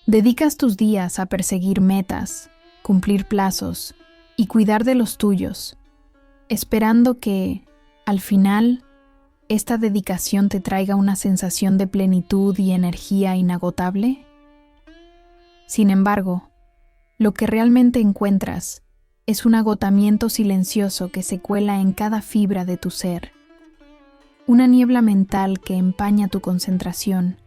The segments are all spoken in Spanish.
Dedicas tus días a perseguir metas, cumplir plazos y cuidar de los tuyos, esperando que, al final, esta dedicación te traiga una sensación de plenitud y energía inagotable. Sin embargo, lo que realmente encuentras es un agotamiento silencioso que se cuela en cada fibra de tu ser, una niebla mental que empaña tu concentración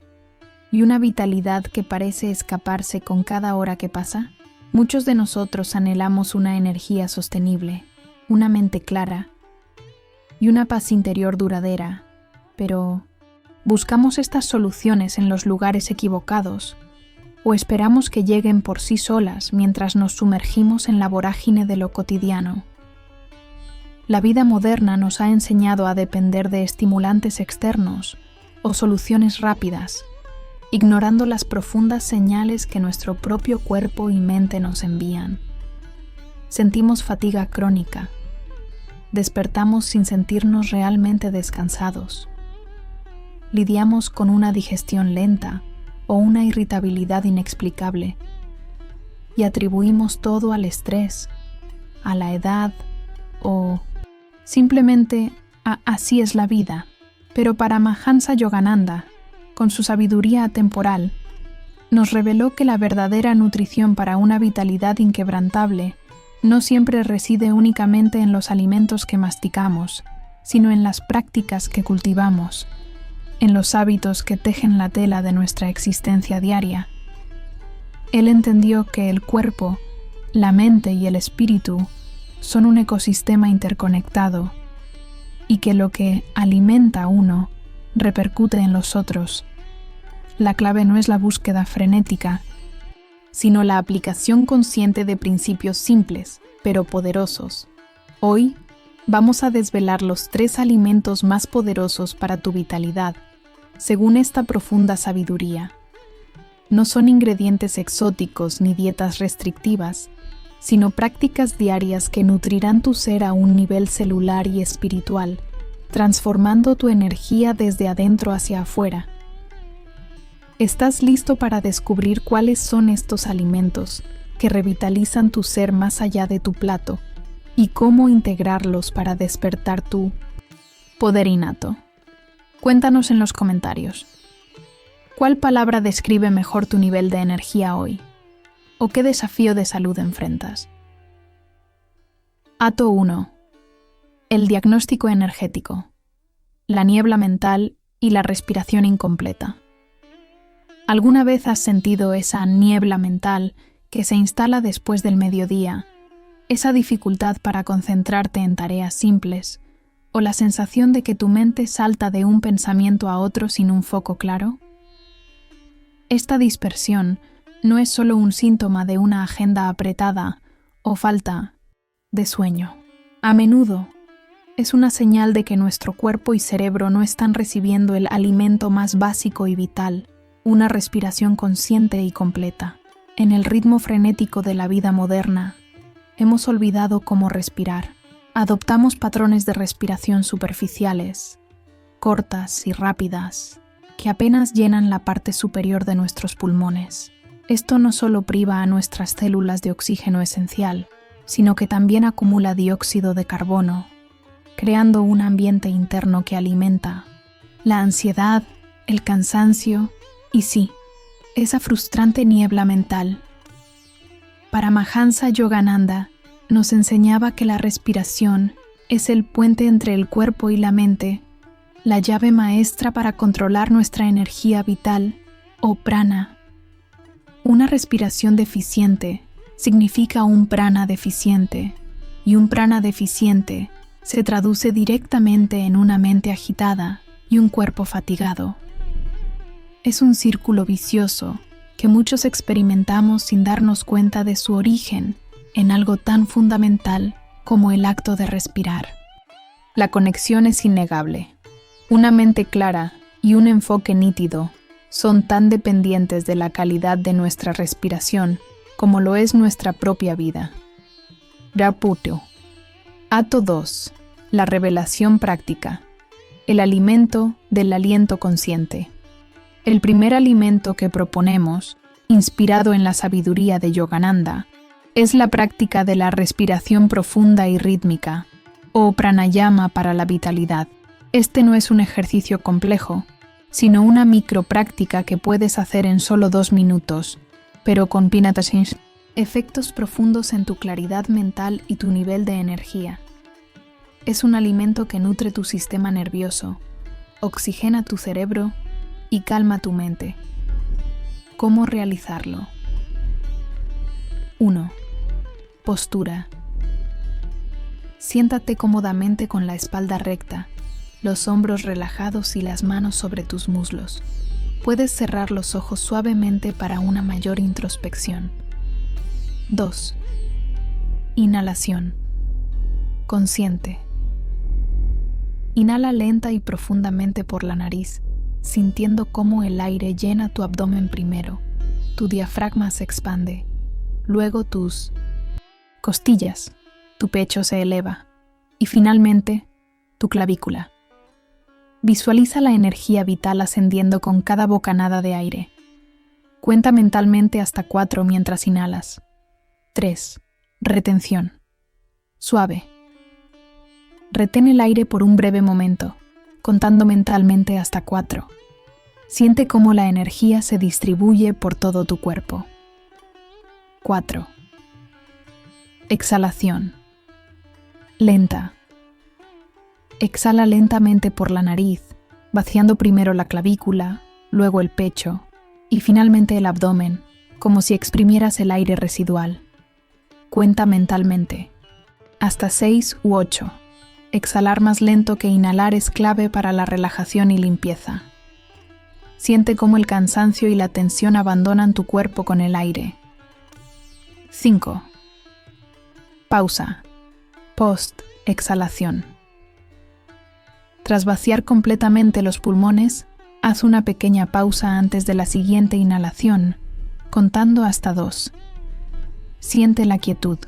y una vitalidad que parece escaparse con cada hora que pasa. Muchos de nosotros anhelamos una energía sostenible, una mente clara y una paz interior duradera, pero ¿buscamos estas soluciones en los lugares equivocados o esperamos que lleguen por sí solas mientras nos sumergimos en la vorágine de lo cotidiano? La vida moderna nos ha enseñado a depender de estimulantes externos o soluciones rápidas, ignorando las profundas señales que nuestro propio cuerpo y mente nos envían. Sentimos fatiga crónica. Despertamos sin sentirnos realmente descansados. Lidiamos con una digestión lenta o una irritabilidad inexplicable y atribuimos todo al estrés, a la edad o simplemente a así es la vida. Pero Paramahansa Yogananda, con su sabiduría atemporal, nos reveló que la verdadera nutrición para una vitalidad inquebrantable no siempre reside únicamente en los alimentos que masticamos, sino en las prácticas que cultivamos, en los hábitos que tejen la tela de nuestra existencia diaria. Él entendió que el cuerpo, la mente y el espíritu son un ecosistema interconectado y que lo que alimenta a uno repercute en los otros. La clave no es la búsqueda frenética, sino la aplicación consciente de principios simples, pero poderosos. Hoy vamos a desvelar los 3 alimentos más poderosos para tu vitalidad, según esta profunda sabiduría. No son ingredientes exóticos ni dietas restrictivas, sino prácticas diarias que nutrirán tu ser a un nivel celular y espiritual, transformando tu energía desde adentro hacia afuera. ¿Estás listo para descubrir cuáles son estos alimentos que revitalizan tu ser más allá de tu plato y cómo integrarlos para despertar tu poder innato? Cuéntanos en los comentarios. ¿Cuál palabra describe mejor tu nivel de energía hoy? ¿O qué desafío de salud enfrentas? Acto 1. El diagnóstico energético, la niebla mental y la respiración incompleta. ¿Alguna vez has sentido esa niebla mental que se instala después del mediodía, esa dificultad para concentrarte en tareas simples, o la sensación de que tu mente salta de un pensamiento a otro sin un foco claro? Esta dispersión no es solo un síntoma de una agenda apretada o falta de sueño. A menudo es una señal de que nuestro cuerpo y cerebro no están recibiendo el alimento más básico y vital, una respiración consciente y completa. En el ritmo frenético de la vida moderna, hemos olvidado cómo respirar. Adoptamos patrones de respiración superficiales, cortas y rápidas, que apenas llenan la parte superior de nuestros pulmones. Esto no solo priva a nuestras células de oxígeno esencial, sino que también acumula dióxido de carbono, creando un ambiente interno que alimenta la ansiedad, el cansancio y sí, esa frustrante niebla mental. Paramahansa Yogananda nos enseñaba que la respiración es el puente entre el cuerpo y la mente, la llave maestra para controlar nuestra energía vital o prana. Una respiración deficiente significa un prana deficiente, y un prana deficiente se traduce directamente en una mente agitada y un cuerpo fatigado. Es un círculo vicioso que muchos experimentamos sin darnos cuenta de su origen en algo tan fundamental como el acto de respirar. La conexión es innegable. Una mente clara y un enfoque nítido son tan dependientes de la calidad de nuestra respiración como lo es nuestra propia vida. Raputo. Acto 2. La revelación práctica. El alimento del aliento consciente. El primer alimento que proponemos inspirado en la sabiduría de Yogananda, es la práctica de la respiración profunda y rítmica, o pranayama para la vitalidad. Este no es un ejercicio complejo, sino una micropráctica que puedes hacer en solo 2 minutos, pero con efectos profundos en tu claridad mental y tu nivel de energía. Es un alimento que nutre tu sistema nervioso, oxigena tu cerebro y calma tu mente. ¿Cómo realizarlo? 1. Postura. Siéntate cómodamente con la espalda recta, los hombros relajados y las manos sobre tus muslos. Puedes cerrar los ojos suavemente para una mayor introspección. 2. Inhalación. Consciente. Inhala lenta y profundamente por la nariz, sintiendo cómo el aire llena tu abdomen primero, tu diafragma se expande, luego tus costillas, tu pecho se eleva y finalmente tu clavícula. Visualiza la energía vital ascendiendo con cada bocanada de aire. Cuenta mentalmente hasta 4 mientras inhalas. 3. Retención. Suave. Retén el aire por un breve momento, contando mentalmente hasta 4. Siente cómo la energía se distribuye por todo tu cuerpo. 4. Exhalación. Lenta. Exhala lentamente por la nariz, vaciando primero la clavícula, luego el pecho y finalmente el abdomen, como si exprimieras el aire residual. Cuenta mentalmente. Hasta 6 u 8. Exhalar más lento que inhalar es clave para la relajación y limpieza. Siente cómo el cansancio y la tensión abandonan tu cuerpo con el aire. 5. Pausa. Post-exhalación. Tras vaciar completamente los pulmones, haz una pequeña pausa antes de la siguiente inhalación, contando hasta 2. Siente la quietud.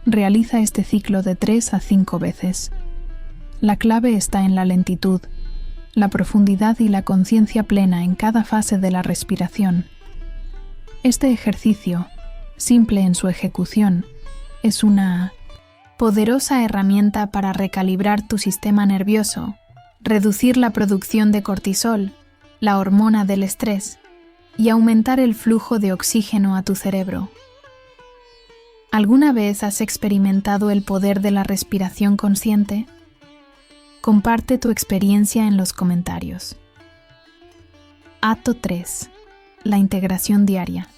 Realiza este ciclo de 3 a 5 veces. La clave está en la lentitud, la profundidad y la conciencia plena en cada fase de la respiración. Este ejercicio, simple en su ejecución, es una poderosa herramienta para recalibrar tu sistema nervioso, reducir la producción de cortisol, la hormona del estrés, y aumentar el flujo de oxígeno a tu cerebro. ¿Alguna vez has experimentado el poder de la respiración consciente? Comparte tu experiencia en los comentarios. Acto 3. La integración diaria.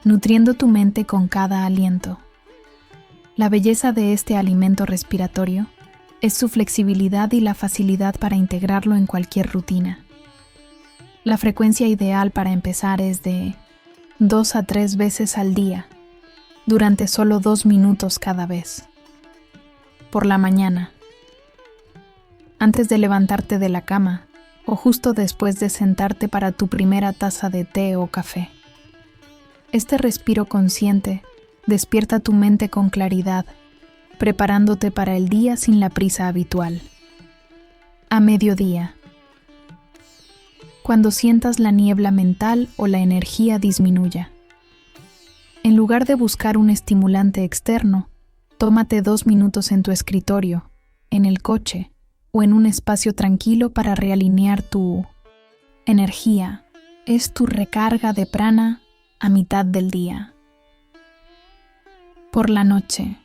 Nutriendo tu mente con cada aliento. La belleza de este alimento respiratorio es su flexibilidad y la facilidad para integrarlo en cualquier rutina. La frecuencia ideal para empezar es de 2 a 3 veces al día, durante solo 2 minutos cada vez. Por la mañana, antes de levantarte de la cama o justo después de sentarte para tu primera taza de té o café. Este respiro consciente despierta tu mente con claridad, preparándote para el día sin la prisa habitual. A mediodía, cuando sientas la niebla mental o la energía disminuya. En lugar de buscar un estimulante externo, tómate 2 minutos en tu escritorio, en el coche o en un espacio tranquilo para realinear tu energía. Es tu recarga de prana a mitad del día. Por la noche.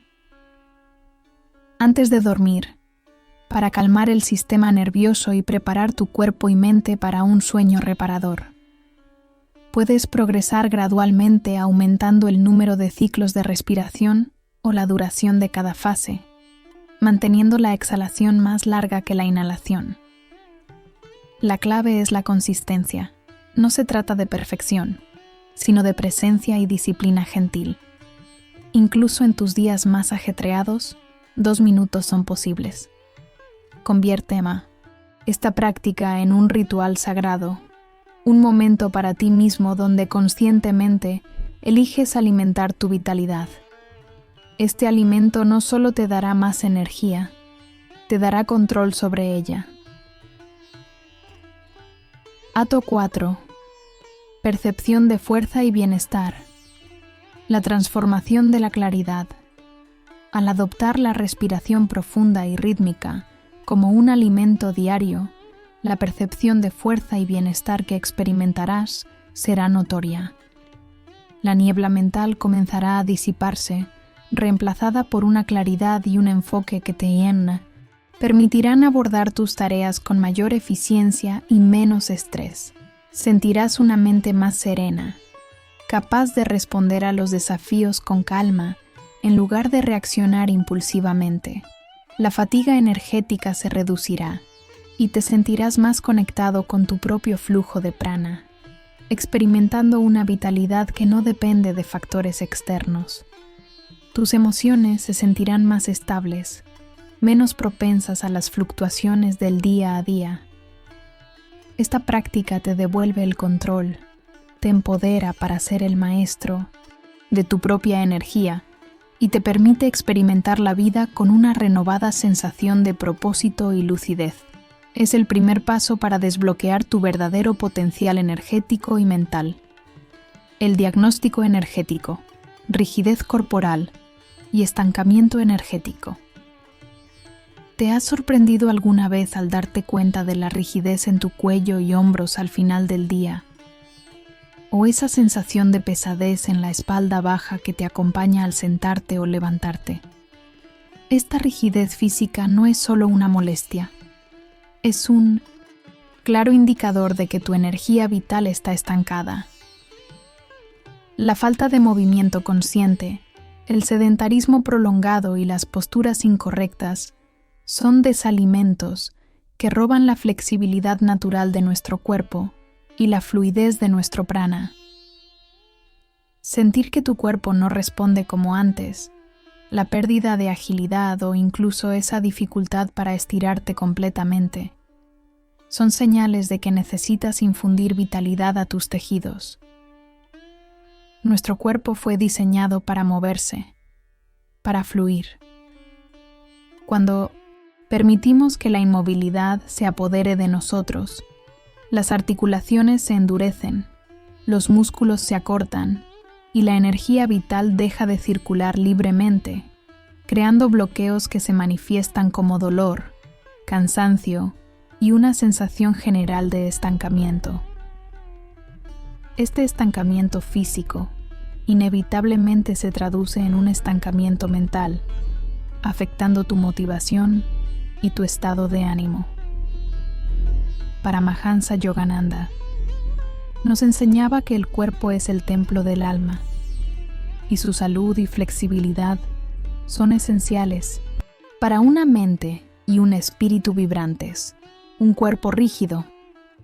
Antes de dormir, para calmar el sistema nervioso y preparar tu cuerpo y mente para un sueño reparador. Puedes progresar gradualmente aumentando el número de ciclos de respiración o la duración de cada fase, manteniendo la exhalación más larga que la inhalación. La clave es la consistencia. No se trata de perfección, sino de presencia y disciplina gentil. Incluso en tus días más ajetreados, 2 minutos son posibles. Convierte esta práctica en un ritual sagrado, un momento para ti mismo donde conscientemente eliges alimentar tu vitalidad. Este alimento no solo te dará más energía, te dará control sobre ella. Acto 4. percepción de fuerza y bienestar, la transformación de la claridad. Al adoptar la respiración profunda y rítmica como un alimento diario, la percepción de fuerza y bienestar que experimentarás será notoria. La niebla mental comenzará a disiparse, reemplazada por una claridad y un enfoque que te permitirán abordar tus tareas con mayor eficiencia y menos estrés. Sentirás una mente más serena, capaz de responder a los desafíos con calma en lugar de reaccionar impulsivamente. La fatiga energética se reducirá y te sentirás más conectado con tu propio flujo de prana, experimentando una vitalidad que no depende de factores externos. Tus emociones se sentirán más estables, menos propensas a las fluctuaciones del día a día. Esta práctica te devuelve el control, te empodera para ser el maestro de tu propia energía y te permite experimentar la vida con una renovada sensación de propósito y lucidez. Es el primer paso para desbloquear tu verdadero potencial energético y mental. El diagnóstico energético, rigidez corporal y estancamiento energético. ¿Te has sorprendido alguna vez al darte cuenta de la rigidez en tu cuello y hombros al final del día? ¿O esa sensación de pesadez en la espalda baja que te acompaña al sentarte o levantarte? Esta rigidez física no es solo una molestia. Es un claro indicador de que tu energía vital está estancada. La falta de movimiento consciente, el sedentarismo prolongado y las posturas incorrectas son desalimentos que roban la flexibilidad natural de nuestro cuerpo y la fluidez de nuestro prana. Sentir que tu cuerpo no responde como antes, la pérdida de agilidad o incluso esa dificultad para estirarte completamente, son señales de que necesitas infundir vitalidad a tus tejidos. Nuestro cuerpo fue diseñado para moverse, para fluir. Cuando permitimos que la inmovilidad se apodere de nosotros, las articulaciones se endurecen, los músculos se acortan y la energía vital deja de circular libremente, creando bloqueos que se manifiestan como dolor, cansancio y una sensación general de estancamiento. Este estancamiento físico inevitablemente se traduce en un estancamiento mental, afectando tu motivación y tu estado de ánimo. Paramahansa Yogananda nos enseñaba que el cuerpo es el templo del alma y su salud y flexibilidad son esenciales para una mente y un espíritu vibrantes. Un cuerpo rígido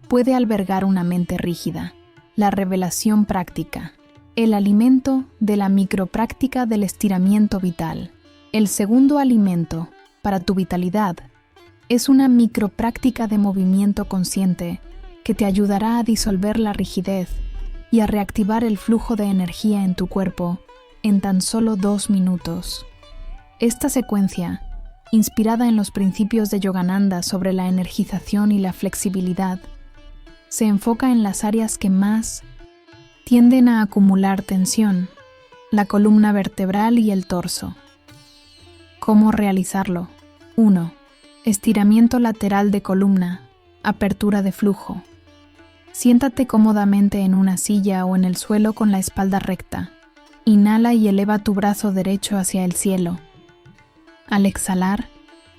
puede albergar una mente rígida. La revelación práctica, el alimento de la micropráctica del estiramiento vital. El segundo alimento para tu vitalidad es una micropráctica de movimiento consciente que te ayudará a disolver la rigidez y a reactivar el flujo de energía en tu cuerpo en tan solo 2 minutos. Esta secuencia, inspirada en los principios de Yogananda sobre la energización y la flexibilidad, se enfoca en las áreas que más tienden a acumular tensión, la columna vertebral y el torso. ¿Cómo realizarlo? 1. Estiramiento lateral de columna, apertura de flujo. Siéntate cómodamente en una silla o en el suelo con la espalda recta. Inhala y eleva tu brazo derecho hacia el cielo. Al exhalar,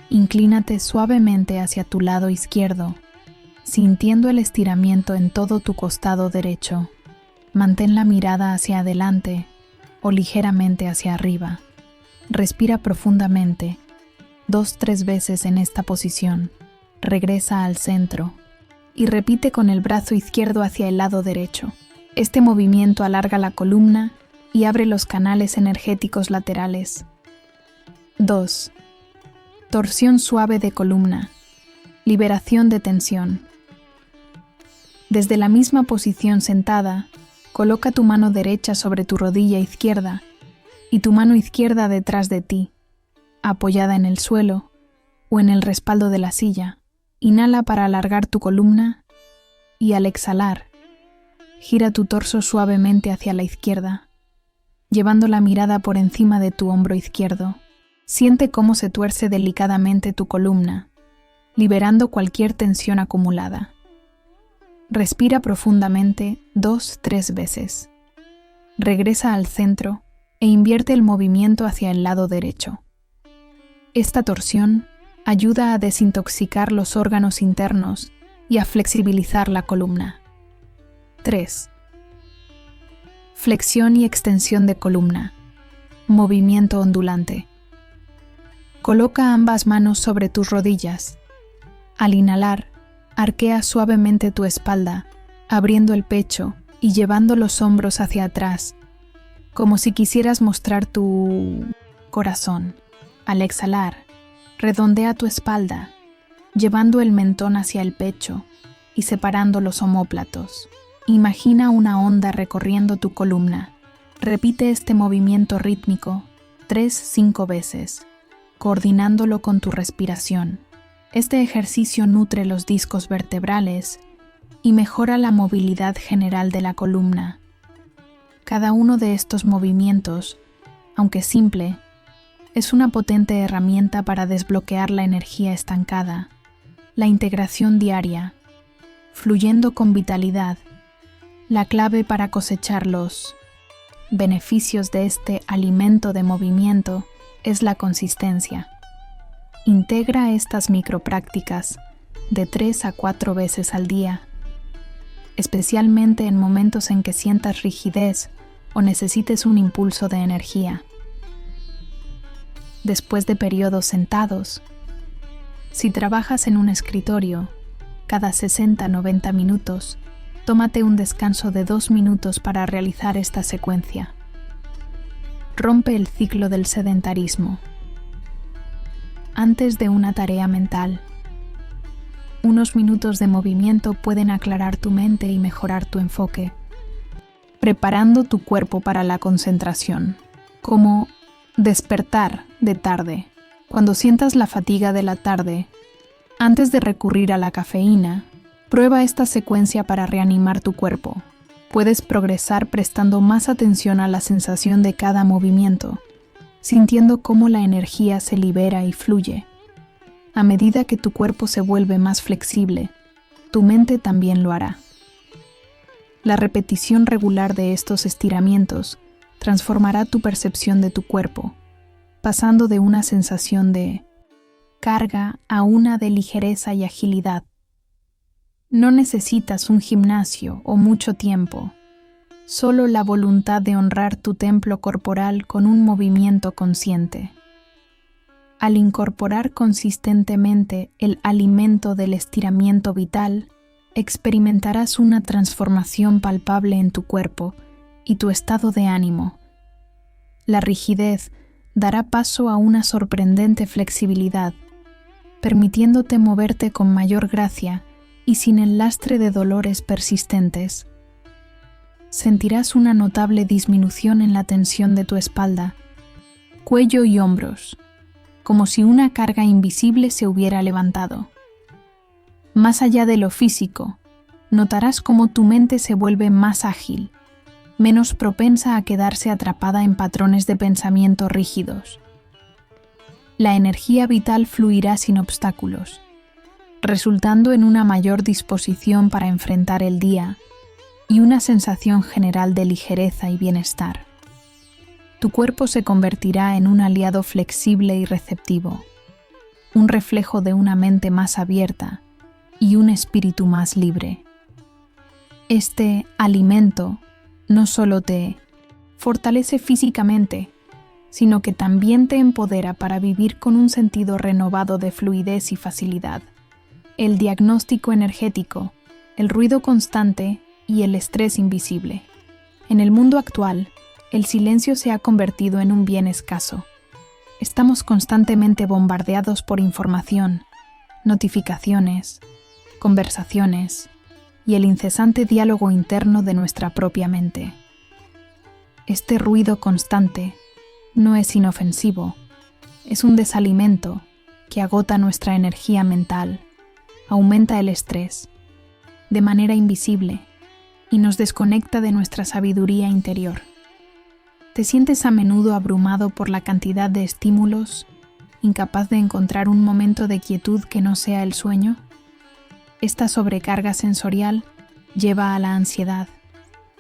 inclínate suavemente hacia tu lado izquierdo, sintiendo el estiramiento en todo tu costado derecho. Mantén la mirada hacia adelante o ligeramente hacia arriba. Respira profundamente, 2-3 veces en esta posición. Regresa al centro y repite con el brazo izquierdo hacia el lado derecho. Este movimiento alarga la columna y abre los canales energéticos laterales. 2. Torsión suave de columna. Liberación de tensión. Desde la misma posición sentada, coloca tu mano derecha sobre tu rodilla izquierda y tu mano izquierda detrás de ti, apoyada en el suelo o en el respaldo de la silla. Inhala para alargar tu columna y al exhalar, Gira tu torso suavemente hacia la izquierda, llevando la mirada por encima de tu hombro izquierdo. Siente cómo se tuerce delicadamente tu columna, liberando cualquier tensión acumulada. Respira profundamente 2-3 veces. Regresa al centro e invierte el movimiento hacia el lado derecho. Esta torsión ayuda a desintoxicar los órganos internos y a flexibilizar la columna. 3. Flexión y extensión de columna. Movimiento ondulante. Coloca ambas manos sobre tus rodillas. Al inhalar, arquea suavemente tu espalda, abriendo el pecho y llevando los hombros hacia atrás, como si quisieras mostrar tu corazón. Al exhalar, redondea tu espalda, llevando el mentón hacia el pecho y separando los omóplatos. Imagina una onda recorriendo tu columna. Repite este movimiento rítmico 3-5 veces, coordinándolo con tu respiración. Este ejercicio nutre los discos vertebrales y mejora la movilidad general de la columna. Cada uno de estos movimientos, aunque simple, es una potente herramienta para desbloquear la energía estancada, la integración diaria, fluyendo con vitalidad. La clave para cosechar los beneficios de este alimento de movimiento es la consistencia. Integra estas microprácticas de 3 a 4 veces al día, especialmente en momentos en que sientas rigidez o necesites un impulso de energía. Después de periodos sentados, si trabajas en un escritorio, cada 60-90 minutos, tómate un descanso de 2 minutos para realizar esta secuencia. Rompe el ciclo del sedentarismo. Antes de una tarea mental, unos minutos de movimiento pueden aclarar tu mente y mejorar tu enfoque, preparando tu cuerpo para la concentración. Como despertar de tarde. Cuando sientas la fatiga de la tarde, antes de recurrir a la cafeína, prueba esta secuencia para reanimar tu cuerpo. Puedes progresar prestando más atención a la sensación de cada movimiento, sintiendo cómo la energía se libera y fluye. A medida que tu cuerpo se vuelve más flexible, tu mente también lo hará. La repetición regular de estos estiramientos transformará tu percepción de tu cuerpo, pasando de una sensación de carga a una de ligereza y agilidad. No necesitas un gimnasio o mucho tiempo, solo la voluntad de honrar tu templo corporal con un movimiento consciente. Al incorporar consistentemente el alimento del estiramiento vital, experimentarás una transformación palpable en tu cuerpo y tu estado de ánimo. La rigidez dará paso a una sorprendente flexibilidad, permitiéndote moverte con mayor gracia y sin el lastre de dolores persistentes. Sentirás una notable disminución en la tensión de tu espalda, cuello y hombros, como si una carga invisible se hubiera levantado. Más allá de lo físico, notarás cómo tu mente se vuelve más ágil, menos propensa a quedarse atrapada en patrones de pensamiento rígidos. La energía vital fluirá sin obstáculos, resultando en una mayor disposición para enfrentar el día y una sensación general de ligereza y bienestar. Tu cuerpo se convertirá en un aliado flexible y receptivo, un reflejo de una mente más abierta y un espíritu más libre. Este alimento no solo te fortalece físicamente, sino que también te empodera para vivir con un sentido renovado de fluidez y facilidad. El diagnóstico energético, el ruido constante y el estrés invisible. En el mundo actual, el silencio se ha convertido en un bien escaso. Estamos constantemente bombardeados por información, notificaciones, conversaciones y el incesante diálogo interno de nuestra propia mente. Este ruido constante no es inofensivo, es un desalimento que agota nuestra energía mental, aumenta el estrés, de manera invisible, y nos desconecta de nuestra sabiduría interior. ¿Te sientes a menudo abrumado por la cantidad de estímulos, incapaz de encontrar un momento de quietud que no sea el sueño? Esta sobrecarga sensorial lleva a la ansiedad,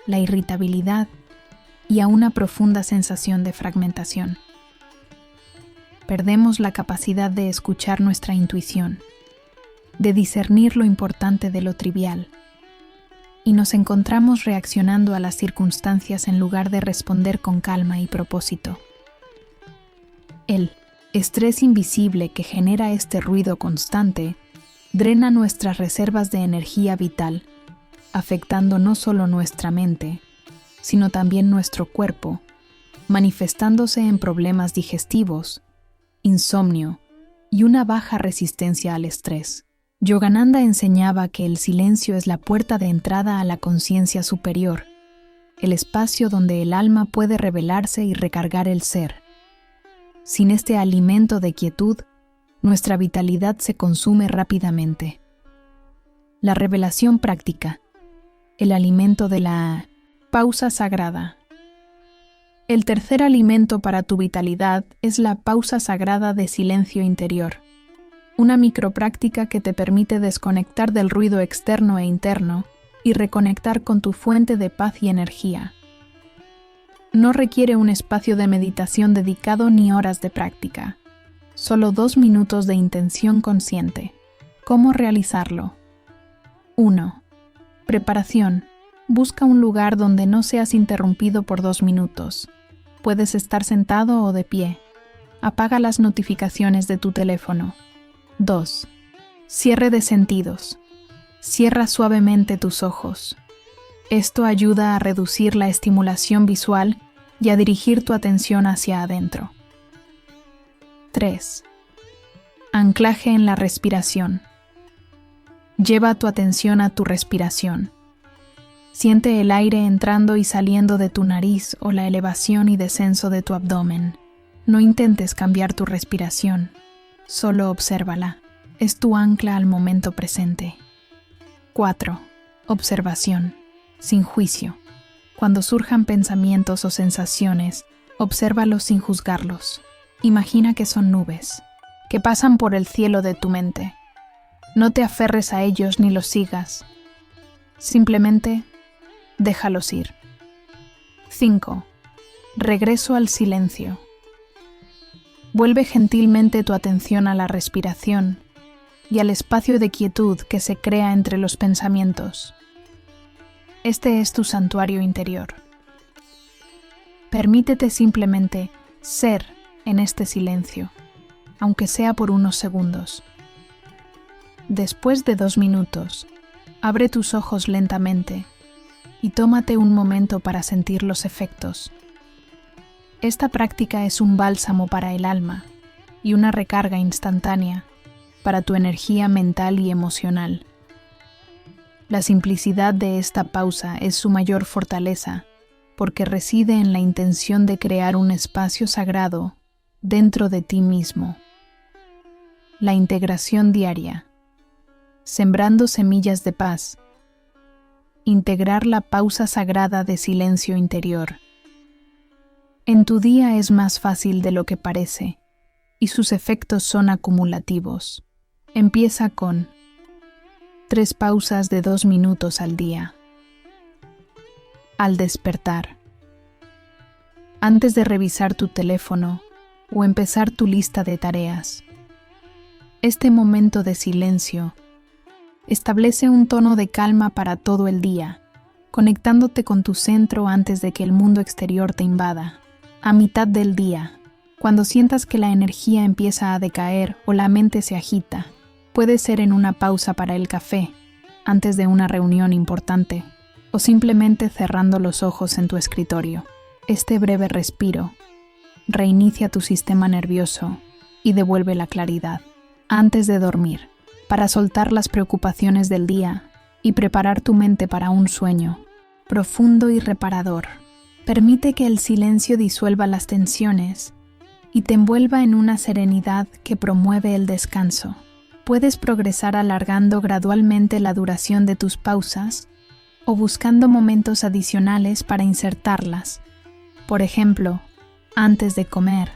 la irritabilidad y a una profunda sensación de fragmentación. Perdemos la capacidad de escuchar nuestra intuición, de discernir lo importante de lo trivial, y nos encontramos reaccionando a las circunstancias en lugar de responder con calma y propósito. El estrés invisible que genera este ruido constante drena nuestras reservas de energía vital, afectando no solo nuestra mente, sino también nuestro cuerpo, manifestándose en problemas digestivos, insomnio y una baja resistencia al estrés. Yogananda enseñaba que el silencio es la puerta de entrada a la conciencia superior, el espacio donde el alma puede revelarse y recargar el ser. Sin este alimento de quietud, nuestra vitalidad se consume rápidamente. La revelación práctica, el alimento de la pausa sagrada. El tercer alimento para tu vitalidad es la pausa sagrada de silencio interior. Una micropráctica que te permite desconectar del ruido externo e interno y reconectar con tu fuente de paz y energía. No requiere un espacio de meditación dedicado ni horas de práctica, solo 2 minutos de intención consciente. ¿Cómo realizarlo? 1. Preparación. Busca un lugar donde no seas interrumpido por 2 minutos. Puedes estar sentado o de pie. Apaga las notificaciones de tu teléfono. 2. Cierre de sentidos. Cierra suavemente tus ojos. Esto ayuda a reducir la estimulación visual y a dirigir tu atención hacia adentro. 3. Anclaje en la respiración. Lleva tu atención a tu respiración. Siente el aire entrando y saliendo de tu nariz o la elevación y descenso de tu abdomen. No intentes cambiar tu respiración. Solo obsérvala. Es tu ancla al momento presente. 4. Observación. Sin juicio. Cuando surjan pensamientos o sensaciones, obsérvalos sin juzgarlos. Imagina que son nubes, que pasan por el cielo de tu mente. No te aferres a ellos ni los sigas. Simplemente, déjalos ir. 5. Regreso al silencio. Vuelve gentilmente tu atención a la respiración y al espacio de quietud que se crea entre los pensamientos. Este es tu santuario interior. Permítete simplemente ser en este silencio, aunque sea por unos segundos. Después de 2 minutos, abre tus ojos lentamente y tómate un momento para sentir los efectos. Esta práctica es un bálsamo para el alma y una recarga instantánea para tu energía mental y emocional. La simplicidad de esta pausa es su mayor fortaleza, porque reside en la intención de crear un espacio sagrado dentro de ti mismo. La integración diaria. Sembrando semillas de paz. Integrar la pausa sagrada de silencio interior. En tu día es más fácil de lo que parece, y sus efectos son acumulativos. Empieza con 3 pausas de 2 minutos al día. Al despertar. Antes de revisar tu teléfono o empezar tu lista de tareas. Este momento de silencio establece un tono de calma para todo el día, conectándote con tu centro antes de que el mundo exterior te invada. A mitad del día, cuando sientas que la energía empieza a decaer o la mente se agita, puede ser en una pausa para el café, antes de una reunión importante, o simplemente cerrando los ojos en tu escritorio. Este breve respiro reinicia tu sistema nervioso y devuelve la claridad. Antes de dormir, para soltar las preocupaciones del día y preparar tu mente para un sueño profundo y reparador. Permite que el silencio disuelva las tensiones y te envuelva en una serenidad que promueve el descanso. Puedes progresar alargando gradualmente la duración de tus pausas o buscando momentos adicionales para insertarlas, por ejemplo, antes de comer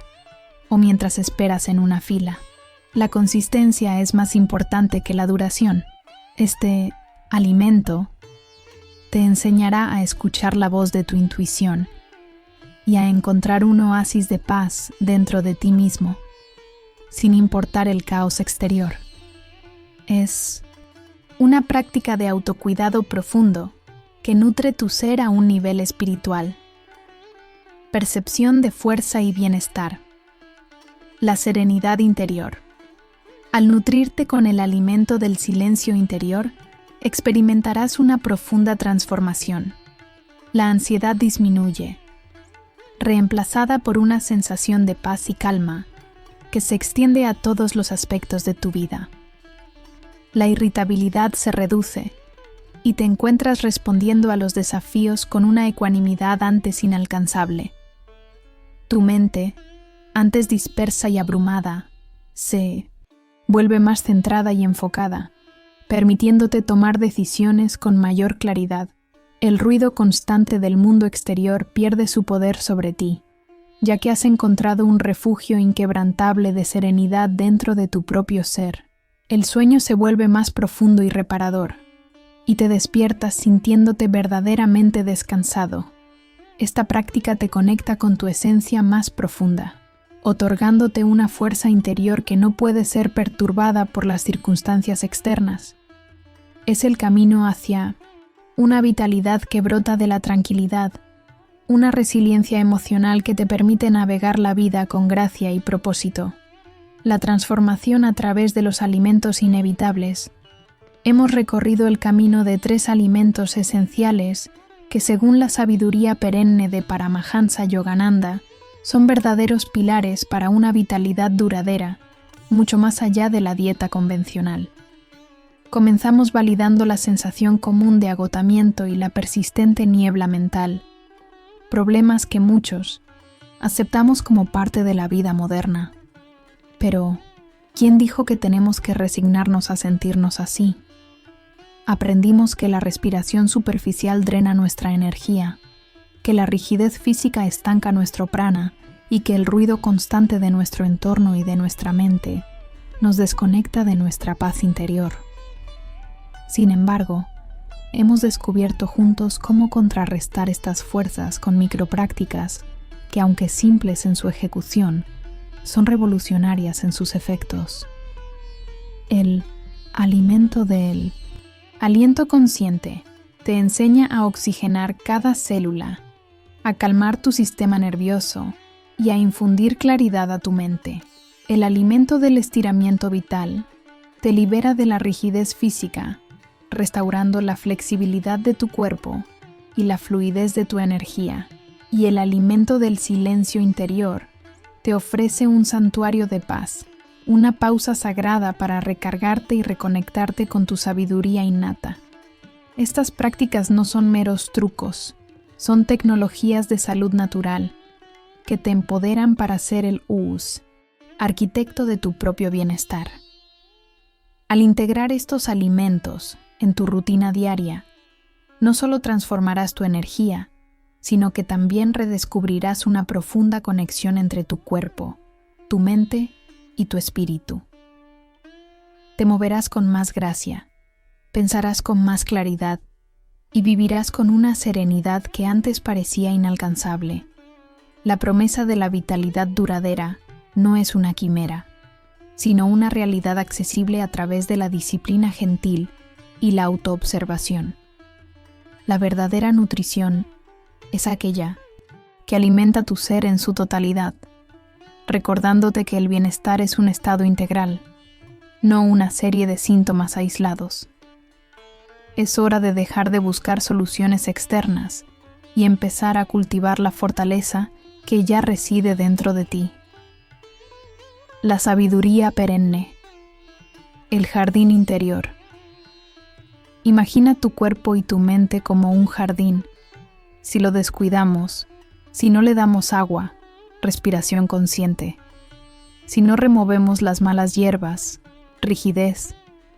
o mientras esperas en una fila. La consistencia es más importante que la duración. Este alimento te enseñará a escuchar la voz de tu intuición y a encontrar un oasis de paz dentro de ti mismo, sin importar el caos exterior. Es una práctica de autocuidado profundo que nutre tu ser a un nivel espiritual. Percepción de fuerza y bienestar. La serenidad interior. Al nutrirte con el alimento del silencio interior, experimentarás una profunda transformación. La ansiedad disminuye, reemplazada por una sensación de paz y calma que se extiende a todos los aspectos de tu vida. La irritabilidad se reduce y te encuentras respondiendo a los desafíos con una ecuanimidad antes inalcanzable. Tu mente, antes dispersa y abrumada, se vuelve más centrada y enfocada, permitiéndote tomar decisiones con mayor claridad. El ruido constante del mundo exterior pierde su poder sobre ti, ya que has encontrado un refugio inquebrantable de serenidad dentro de tu propio ser. El sueño se vuelve más profundo y reparador, y te despiertas sintiéndote verdaderamente descansado. Esta práctica te conecta con tu esencia más profunda, otorgándote una fuerza interior que no puede ser perturbada por las circunstancias externas. Es el camino hacia una vitalidad que brota de la tranquilidad, una resiliencia emocional que te permite navegar la vida con gracia y propósito. La transformación a través de los alimentos inevitables. Hemos recorrido el camino de 3 alimentos esenciales que, según la sabiduría perenne de Paramahansa Yogananda, son verdaderos pilares para una vitalidad duradera, mucho más allá de la dieta convencional. Comenzamos validando la sensación común de agotamiento y la persistente niebla mental, problemas que muchos aceptamos como parte de la vida moderna. Pero, ¿quién dijo que tenemos que resignarnos a sentirnos así? Aprendimos que la respiración superficial drena nuestra energía, que la rigidez física estanca nuestro prana y que el ruido constante de nuestro entorno y de nuestra mente nos desconecta de nuestra paz interior. Sin embargo, hemos descubierto juntos cómo contrarrestar estas fuerzas con microprácticas que, aunque simples en su ejecución, son revolucionarias en sus efectos. El alimento del aliento consciente te enseña a oxigenar cada célula, a calmar tu sistema nervioso y a infundir claridad a tu mente. El alimento del estiramiento vital te libera de la rigidez física, restaurando la flexibilidad de tu cuerpo y la fluidez de tu energía. Y el alimento del silencio interior te ofrece un santuario de paz, una pausa sagrada para recargarte y reconectarte con tu sabiduría innata. Estas prácticas no son meros trucos, son tecnologías de salud natural que te empoderan para ser el Us, arquitecto de tu propio bienestar. Al integrar estos alimentos en tu rutina diaria, no solo transformarás tu energía, sino que también redescubrirás una profunda conexión entre tu cuerpo, tu mente y tu espíritu. Te moverás con más gracia, pensarás con más claridad y vivirás con una serenidad que antes parecía inalcanzable. La promesa de la vitalidad duradera no es una quimera, sino una realidad accesible a través de la disciplina gentil y la autoobservación. La verdadera nutrición es aquella que alimenta tu ser en su totalidad, recordándote que el bienestar es un estado integral, no una serie de síntomas aislados. Es hora de dejar de buscar soluciones externas y empezar a cultivar la fortaleza que ya reside dentro de ti. La sabiduría perenne. El jardín interior. Imagina tu cuerpo y tu mente como un jardín. Si lo descuidamos, si no le damos agua, respiración consciente, si no removemos las malas hierbas, rigidez,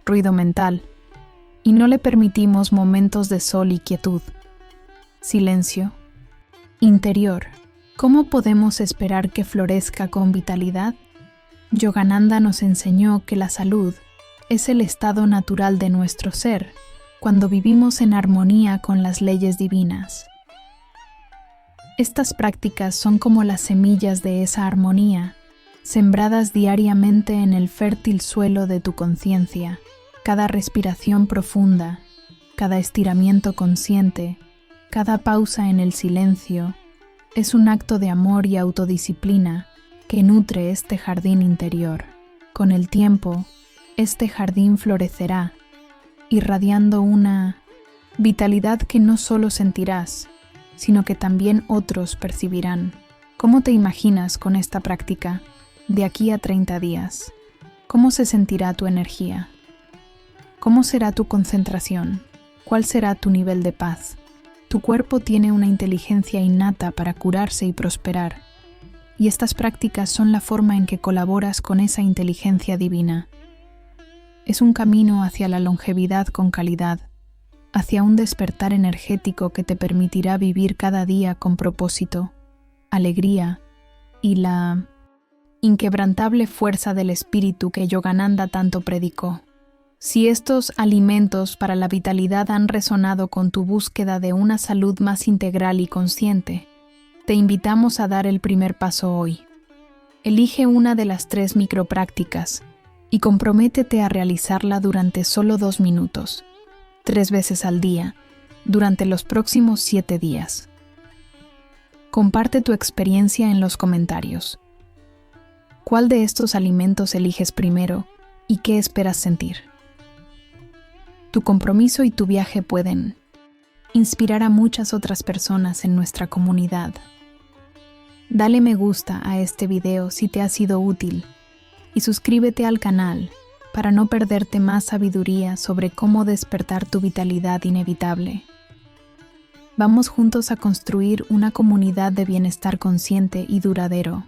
ruido mental, y no le permitimos momentos de sol y quietud. Silencio. Interior. ¿Cómo podemos esperar que florezca con vitalidad? Yogananda nos enseñó que la salud es el estado natural de nuestro ser cuando vivimos en armonía con las leyes divinas. Estas prácticas son como las semillas de esa armonía, sembradas diariamente en el fértil suelo de tu conciencia. Cada respiración profunda, cada estiramiento consciente, cada pausa en el silencio, es un acto de amor y autodisciplina que nutre este jardín interior. Con el tiempo, este jardín florecerá, irradiando una vitalidad que no solo sentirás, sino que también otros percibirán. ¿Cómo te imaginas con esta práctica de aquí a 30 días? ¿Cómo se sentirá tu energía? ¿Cómo será tu concentración? ¿Cuál será tu nivel de paz? Tu cuerpo tiene una inteligencia innata para curarse y prosperar, y estas prácticas son la forma en que colaboras con esa inteligencia divina. Es un camino hacia la longevidad con calidad, hacia un despertar energético que te permitirá vivir cada día con propósito, alegría y la inquebrantable fuerza del espíritu que Yogananda tanto predicó. Si estos alimentos para la vitalidad han resonado con tu búsqueda de una salud más integral y consciente, te invitamos a dar el primer paso hoy. Elige una de las 3 microprácticas y comprométete a realizarla durante solo 2 minutos, 3 veces al día, durante los próximos 7 días. Comparte tu experiencia en los comentarios. ¿Cuál de estos alimentos eliges primero y qué esperas sentir? Tu compromiso y tu viaje pueden inspirar a muchas otras personas en nuestra comunidad. Dale me gusta a este video si te ha sido útil y suscríbete al canal para no perderte más sabiduría sobre cómo despertar tu vitalidad inevitable. Vamos juntos a construir una comunidad de bienestar consciente y duradero.